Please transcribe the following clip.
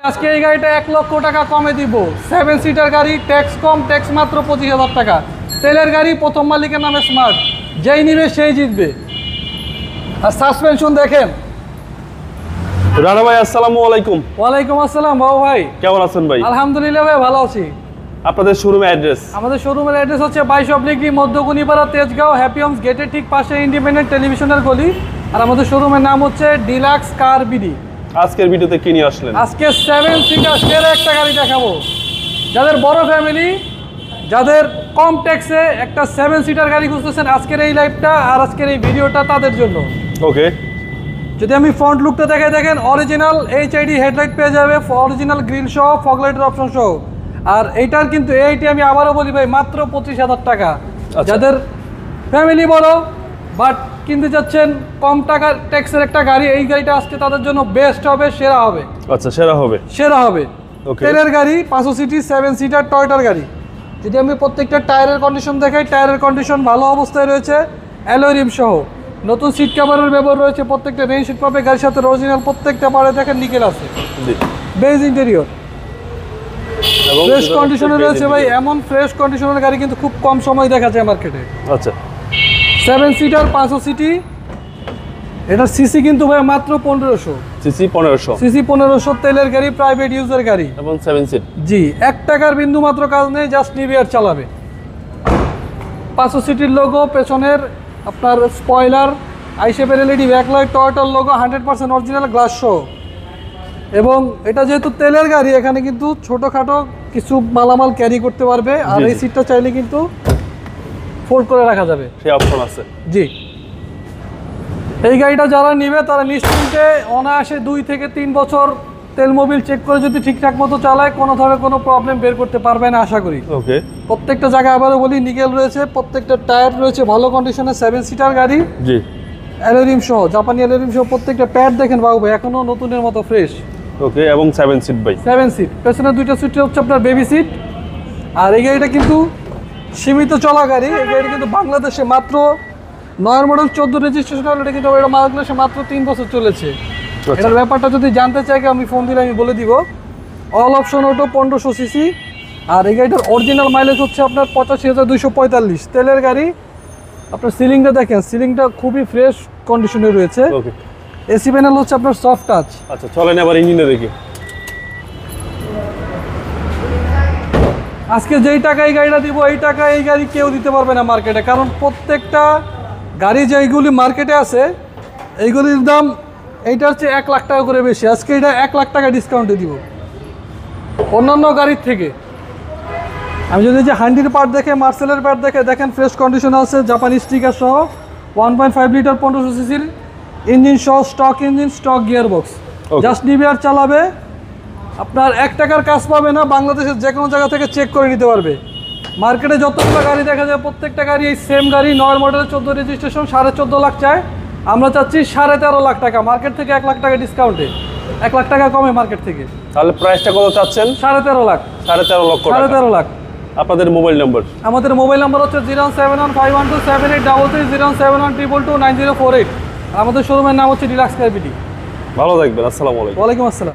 আজকে এই গাড়িটা 1 লক্ষ টাকা কমে দিব। 7 সিটার গাড়ি, ট্যাক্স কম, ট্যাক্স মাত্র 25,000 টাকা। তেলের গাড়ি, প্রথম মালিকের নামে স্মার্ট, যেই নিবে সেই জিতবে। আর সাসপেনশন দেখেন। রানা ভাই আসসালামু আলাইকুম। ওয়ালাইকুম আসসালাম বাবু ভাই, কেমন আছেন ভাই? আলহামদুলিল্লাহ ভাই, ভালো আছি। আপনাদের শোরুমের অ্যাড্রেস? আমাদের শোরুমের অ্যাড্রেস হচ্ছে 22 মধ্যকুনিপাড়া, তেজগাঁও, হ্যাপি হোমস গেটের ঠিক পাশে ইন্ডিপেন্ডেন্ট টেলিভিশনের গলি। আর আমাদের শোরুমের নাম হচ্ছে ডিলাক্স কার বিডি। আজকের ভিডিওতে কি নিয়ে আসলেন? আজকে 7 সিটার সেরা একটা গাড়ি দেখাবো। যাদের বড় ফ্যামিলি, যাদের কম ট্যাক্সে একটা 7 সিটার গাড়ি খুঁজতেছেন, আজকের এই লাইভটা আর আজকের এই ভিডিওটা তাদের জন্য। ওকে, যদি আমি ফ্রন্ট লুকটা দেখাই, দেখেন অরিজিনাল HID হেডলাইট পেয়ে যাবে, অরিজিনাল গ্রিল সহ, ফগ লাইটের অপশন সহ। আর এইটার কিন্তু এইটি আমি আবারও বলি ভাই, মাত্র 25,000 টাকা। যাদের ফ্যামিলি বড় বাট কিনতে যাচ্ছেন কম টাকার ট্যাক্সের একটা গাড়ি, এই গাড়িটা আজকে তাদের জন্য বেস্ট হবে, সেরা হবে। আচ্ছা, সেরা হবে, সেরা হবে। ওকে, তেলের গাড়ি, 500 সিটি 7 সিটার টয়োটার গাড়ি। যদি আমি প্রত্যেকটা টায়ারের কন্ডিশন দেখাই, টায়ারের কন্ডিশন ভালো অবস্থায় রয়েছে, অ্যালয় রিম সহ। নতুন সিট কভারের ব্যবহার রয়েছে, প্রত্যেকটা রেইন শিট পাবে গাড়ির সাথে, অরিজিনাল প্রত্যেকটা পারে দেখেন নিকেল আছে, জি, বেজ ইন্টেরিয়র, এবং ফ্রেশ কন্ডিশনে রয়েছে ভাই। এমন ফ্রেশ কন্ডিশনের গাড়ি কিন্তু খুব কম সময় দেখা যায় মার্কেটে। আচ্ছা, 7 সিটার 500 সিটি, এটার সিসি কিন্তু ভাই মাত্র 1500 সিসি 1500, সিসি 1500, তেলের গাড়ি, প্রাইভেট ইউজার গাড়ি এবং 7 সিট। জি, 1 টাকার বিন্দু মাত্র কাজ নেই, জাস্ট নিবিয়ার চালাবে। 500 সিটির লোগো, পেছনের আপনার স্পয়লার, আইশেপের LED ব্যাকলাইট, টয়োটার লোগো, 100% অরিজিনাল গ্লাস শো। এবং এটা যেহেতু তেলের গাড়ি, এখানে কিন্তু ছোটোখাটো কিছু মালামাল ক্যারি করতে পারবে। আর এই সিটটা চাইলে কিন্তু ফোল্ড করে রাখা যাবে, সেই অপশন আছে। জি। এই গাড়িটা যারা নিবে তারা নিশ্চিন্তে অনায়াসে 2 থেকে 3 বছর তেল মোবিল চেক করে যদি ঠিকঠাক মতো চালায়, কোনো ধরনের কোনো প্রবলেম বের করতে পারবে না আশা করি। ওকে, প্রত্যেকটা জায়গায় আবারও বলি নিকেল রয়েছে, প্রত্যেকটা টায়ার রয়েছে ভালো কন্ডিশনে, 7 সিটার গাড়ি, জি, অ্যালোরিম সহ, জাপানি অ্যালোরিম সহ। প্রত্যেকটা প্যাড দেখেন বাবু ভাই, এখনো নতুনের মতো ফ্রেশ। ওকে, এবং 7 সিট ভাই। 7 সিট, পেছনে 2টা সিট হচ্ছে আপনার বেবি সিট। আর এই গাড়িটা কিন্তু সীমিত চলা গাড়ি। এই গাড়িটা কিন্তু বাংলাদেশে মাত্র 9 মডেল 14 রেজিস্ট্রেশন হল, এটা কিন্তু এটা বাংলাদেশে মাত্র 3 বছর চলেছে। এটার ব্যাপারটা যদি জানতে চাই, আমি ফোন দিলে আমি বলে দিব। All option auto, 1500 CC. আর এই গাড়িটার অরিজিনাল মাইলেজ হচ্ছে আপনার 85,245। তেলের গাড়ি। আপনার সিলিংটা দেখেন, সিলিংটা খুবই ফ্রেশ কন্ডিশনে রয়েছে। ওকে, এসি প্যানেল হচ্ছে আপনার সফট টাচ। আচ্ছা, চলেন এবার ইঞ্জিনে দেখি। আজকে যেই টাকা এই গাড়িটা দিব, এই টাকা এই গাড়ি কেউ দিতে পারবে না মার্কেটে। কারণ প্রত্যেকটা গাড়ি যেইগুলি মার্কেটে আছে, এইগুলির দাম এইটার চেয়ে 1 লাখ টাকা করে বেশি। আজকে এটা 1 লাখ টাকা ডিসকাউন্টে দিব অন্যান্য গাড়ির থেকে। আমি যদি যে হান্ডির পার্ট দেখে, মার্সেলের পার্ট দেখে, দেখেন ফ্রেশ কন্ডিশন আছে, জাপানি স্টিকার সহ, 1.5 লিটার 1500 সিসির ইঞ্জিন সহ, stock engine, stock gear box. Just নিবে আর চালাবে। আপনার 1 টাকার কাজ পাবে না, বাংলাদেশের যে কোনো জায়গা থেকে চেক করে নিতে পারবে। মার্কেটে যতগুলো গাড়ি দেখা যায়, প্রত্যেকটা গাড়ি এই সেম গাড়ি, 9 মডেল 14 রেজিস্ট্রেশন, 14.5 লাখ চায়। আমরা চাচ্ছি 13.5 লাখ টাকা, মার্কেট থেকে 1 লাখ টাকা ডিসকাউন্টে, 1 লাখ টাকা কমে মার্কেট থেকে। তাহলে প্রাইসটা কত চাচ্ছেন? 13.5 লাখ। 13.5 লক্ষ টাকা। 13.5 লাখ। আপনাদের মোবাইল নাম্বার? আমাদের মোবাইল নাম্বার হচ্ছে 0715127827833, 07122299048। আমাদের শোরুমের নাম হচ্ছে ডিলাক্স কার বিডি। ভালো থাকবেন, আসসালামু আলাইকুম। ওয়ালাইকুম আসসালাম।